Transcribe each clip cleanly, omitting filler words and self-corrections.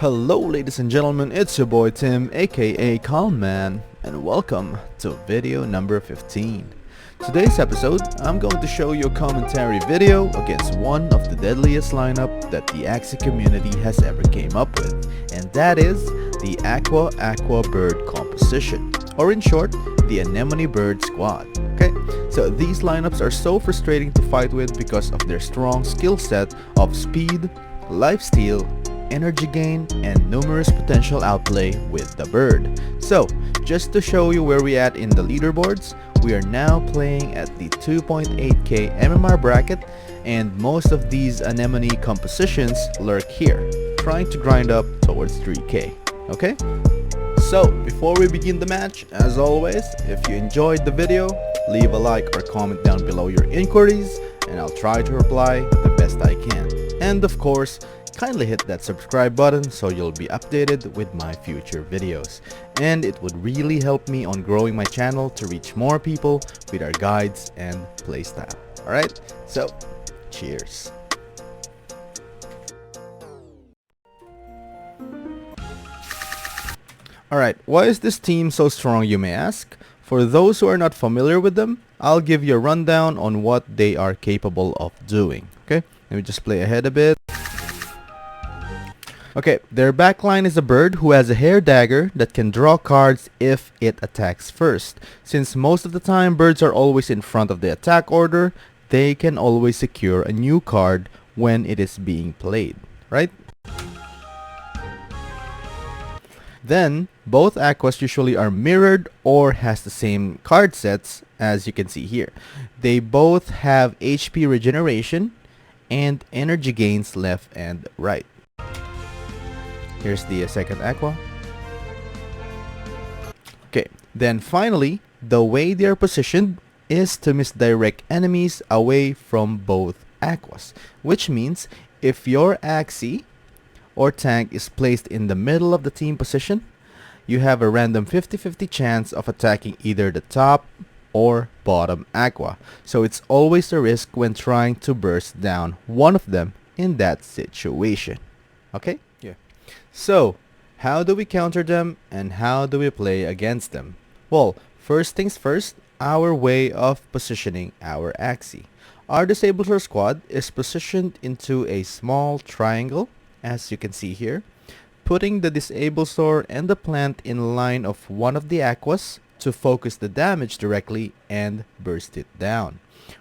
Hello ladies and gentlemen, it's your boy Tim aka Calm Man, and welcome to video number 15. Today's episode, I'm going to show you a commentary video against one of the deadliest lineup that the axie community has ever came up with, and that is the Aqua-Bird composition, or in short, the Anemone-Bird squad. Okay, so these lineups are so frustrating to fight with because of their strong skill set of speed, lifesteal, energy gain, and numerous potential outplay with the bird. So, just to show you where we at in the leaderboards, we are now playing at the 2.8k MMR bracket, and most of these anemone compositions lurk here, trying to grind up towards 3k. Okay? So, before we begin the match, as always, if you enjoyed the video, leave a like or comment down below your inquiries, and I'll try to reply the best I can. And of course, kindly hit that subscribe button so you'll be updated with my future videos. And it would really help me on growing my channel to reach more people with our guides and playstyle. Alright, so cheers. Alright, why is this team so strong, you may ask? For those who are not familiar with them, I'll give you a rundown on what they are capable of doing. Okay, let me just play ahead a bit. Okay, their backline is a bird who has a hair dagger that can draw cards if it attacks first. Since most of the time birds are always in front of the attack order, they can always secure a new card when it is being played, right? Then, both aquas usually are mirrored or has the same card sets as you can see here. They both have HP regeneration and energy gains left and right. Here's the second aqua. Okay, then finally, the way they are positioned is to misdirect enemies away from both aquas, which means if your axie or tank is placed in the middle of the team position, you have a random 50-50 chance of attacking either the top or bottom aqua. So it's always a risk when trying to burst down one of them in that situation. Okay? Yeah. So, how do we counter them and how do we play against them? Well, first things first, our way of positioning our axie. Our Disablesaur squad is positioned into a small triangle, as you can see here, putting the Disablesaur and the plant in line of one of the aquas to focus the damage directly and burst it down.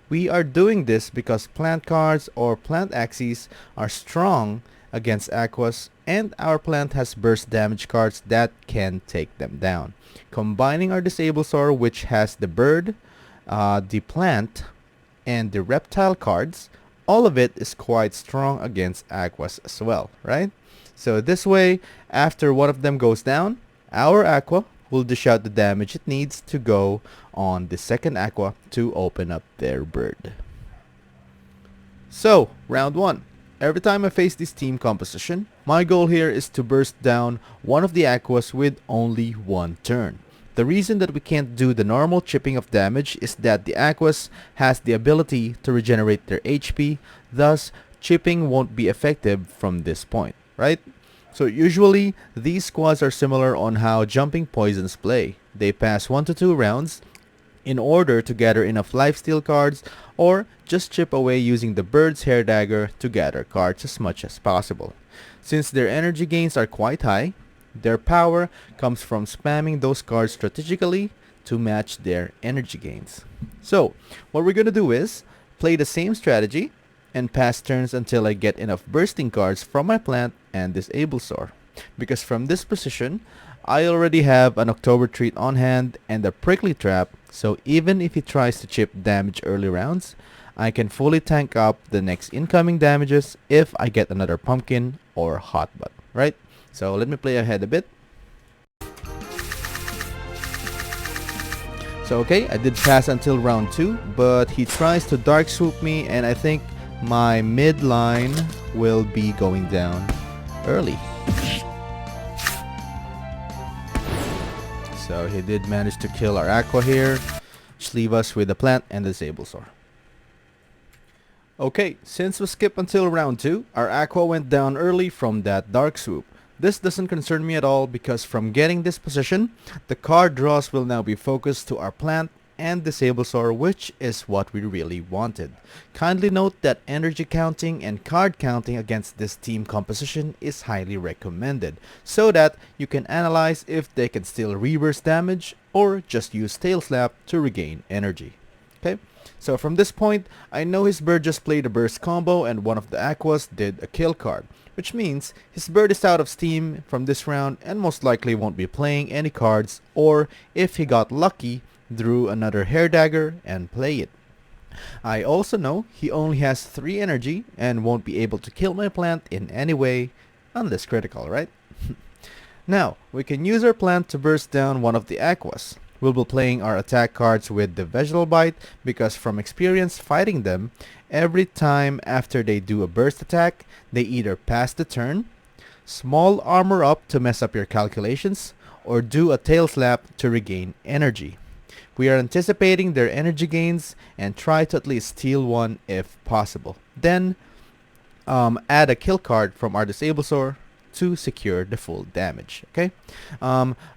We are doing this because plant cards or plant axies are strong against aquas, and our plant has burst damage cards that can take them down. Combining our Disablesaur, which has the bird, the plant, and the reptile cards, all of it is quite strong against aquas as well, right? So this way, after one of them goes down, our aqua will dish out the damage it needs to go on the second aqua to open up their bird. So, round 1. Every time I face this team composition, my goal here is to burst down one of the aquas with only one turn. The reason that we can't do the normal chipping of damage is that the aquas has the ability to regenerate their HP, thus chipping won't be effective from this point, right? So usually, these squads are similar on how jumping poisons play. They pass 1 to 2 rounds in order to gather enough lifesteal cards, or just chip away using the bird's hair dagger to gather cards as much as possible. Since their energy gains are quite high, their power comes from spamming those cards strategically to match their energy gains. So, what we're gonna do is play the same strategy and pass turns until I get enough bursting cards from my plant and Disablesaur. Because from this position, I already have an October Treat on hand and a Prickly Trap, so even if he tries to chip damage early rounds, I can fully tank up the next incoming damages if I get another Pumpkin or Hot Butt, right? So let me play ahead a bit. So okay, I did pass until round 2, but he tries to Dark Swoop me, and I think my mid line will be going down early. So he did manage to kill our aqua here, which leave us with the plant and the Disablesaur. Okay, since we skipped until round 2, our aqua went down early from that Dark Swoop. This doesn't concern me at all because from getting this position, the card draws will now be focused to our plant and Disablesaur, which is what we really wanted. Kindly note that energy counting and card counting against this team composition is highly recommended, so that you can analyze if they can still reverse damage or just use Tail Slap to regain energy. Okay, so from this point, I know his bird just played a burst combo and one of the Aquas did a kill card, which means his bird is out of steam from this round and most likely won't be playing any cards, or if he got lucky, drew another hair dagger and play it. I also know he only has 3 energy and won't be able to kill my plant in any way unless critical, right? Now, we can use our plant to burst down one of the Aquas. We'll be playing our attack cards with the Vegetable Bite because from experience fighting them, every time after they do a burst attack, they either pass the turn, small armor up to mess up your calculations, or do a Tail Slap to regain energy. We are anticipating their energy gains and try to at least steal one if possible. Then, add a kill card from our Disablesaur to secure the full damage. Okay.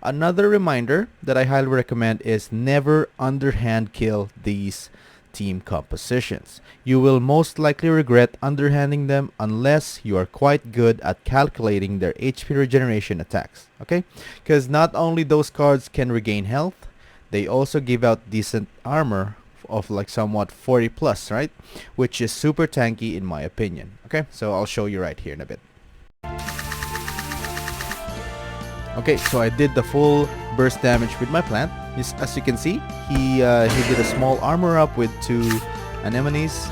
Another reminder that I highly recommend is never underhand-kill these team compositions. You will most likely regret underhanding them unless you are quite good at calculating their HP regeneration attacks. Okay, because not only those cards can regain health, they also give out decent armor of like somewhat 40 plus, right? Which is super tanky in my opinion. Okay, so I'll show you right here in a bit. Okay, so I did the full burst damage with my plant. As you can see, he did a small armor up with 2 anemones.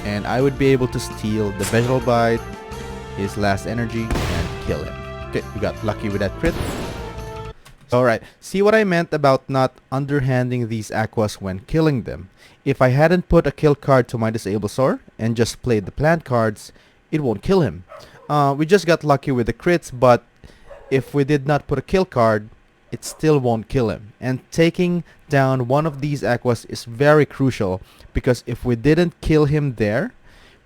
And I would be able to steal the Vegetable Bite, his last energy, and kill him. Okay, we got lucky with that crit. Alright, see what I meant about not underhanding these Aquas when killing them. If I hadn't put a kill card to my Disablesaur and just played the plant cards, it won't kill him. We just got lucky with the crits, but if we did not put a kill card, it still won't kill him. And taking down one of these Aquas is very crucial because if we didn't kill him there,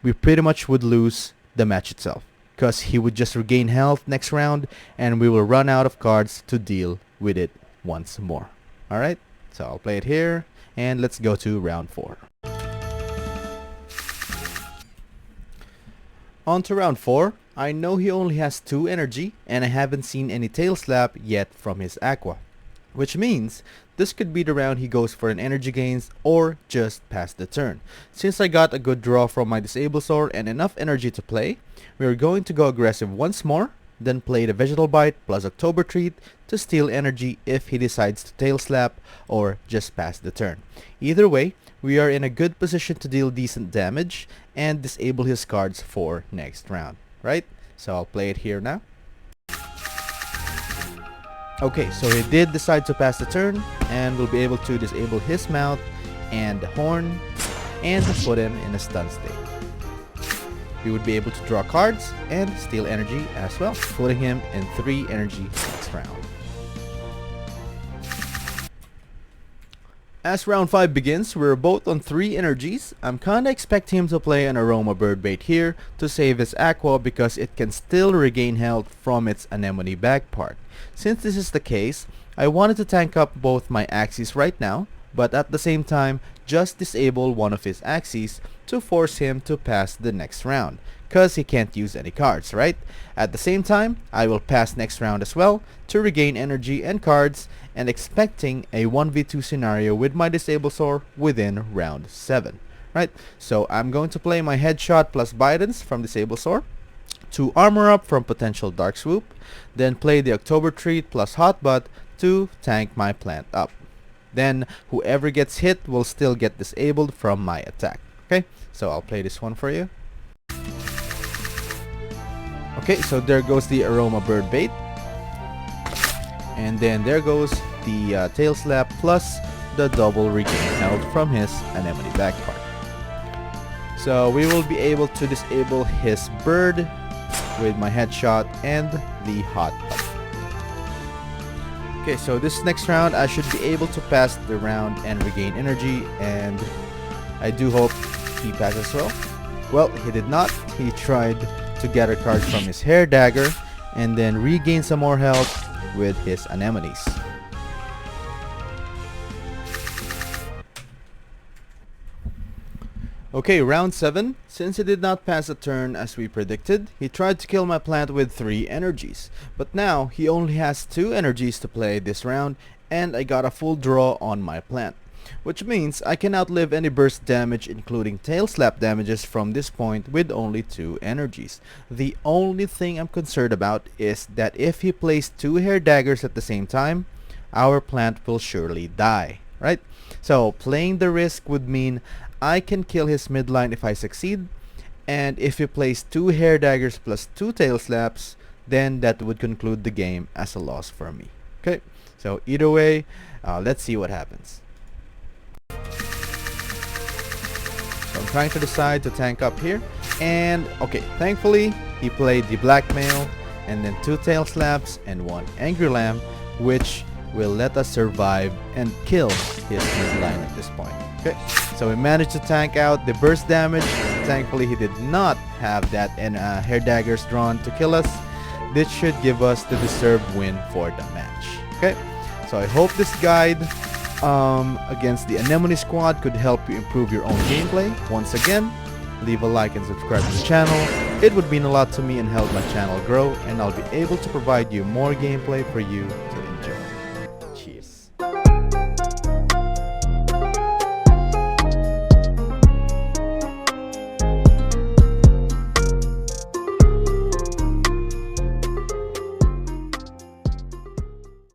we pretty much would lose the match itself. Because he would just regain health next round and we will run out of cards to deal with it once more. Alright, so I'll play it here and let's go to round 4. On to round 4. I know he only has 2 energy and I haven't seen any Tail Slap yet from his Aqua, which means this could be the round he goes for an energy gains or just pass the turn. Since I got a good draw from my Disablesaur and enough energy to play, we are going to go aggressive once more, then play the Vegetable Bite plus October Treat to steal energy if he decides to Tail Slap or just pass the turn. Either way, we are in a good position to deal decent damage and disable his cards for next round, right? So I'll play it here now. Okay, so he did decide to pass the turn and we'll be able to disable his mouth and the horn and put him in a stun state. We would be able to draw cards and steal energy as well, putting him in 3 energy next round. As round 5 begins, we're both on 3 energies. I'm kinda expecting him to play an Aroma-Bird bait here to save his Aqua because it can still regain health from its anemone back part. Since this is the case, I wanted to tank up both my axies right now, but at the same time just disable one of his axies to force him to pass the next round, cause he can't use any cards, right? At the same time, I will pass next round as well to regain energy and cards, and expecting a 1v2 scenario with my Disablesaur within round 7, right? So I'm going to play my Headshot plus Bidance from Disablesaur, to armor up from potential Dark Swoop, then play the October Treat plus Hot Butt to tank my plant up. Then whoever gets hit will still get disabled from my attack. Okay, so I'll play this one for you. Okay, so there goes the Aroma-Bird bait. And then there goes the Tail Slap plus the double regain health from his anemone back part. So we will be able to disable his bird with my Headshot and the Hot Butt. Okay, so this next round I should be able to pass the round and regain energy, and I do hope he passes well. Well, he did not. He tried to to get a card from his hair dagger and then regain some more health with his anemones. Okay, round 7. Since he did not pass a turn as we predicted, he tried to kill my plant with 3 energies. But now, he only has 2 energies to play this round, and I got a full draw on my plant. Which means I can outlive any burst damage including tail slap damages from this point with only 2 energies. The only thing I'm concerned about is that if he plays 2 hair daggers at the same time, our plant will surely die, right? So playing the risk would mean I can kill his midline if I succeed, and if he plays 2 hair daggers plus 2 tail slaps, then that would conclude the game as a loss for me. Okay, so either way, let's see what happens. So I'm trying to decide to tank up here, and okay, thankfully he played the blackmail and then 2 tail slaps and 1 angry lamb, which will let us survive and kill his midline at this point. Okay, so we managed to tank out the burst damage. Thankfully he did not have that hair daggers drawn to kill us. This should give us the deserved win for the match. Okay, so I hope this guide against the Anemone squad could help you improve your own gameplay. Once again, leave a like and subscribe to the channel. It would mean a lot to me and help my channel grow, and I'll be able to provide you more gameplay for you to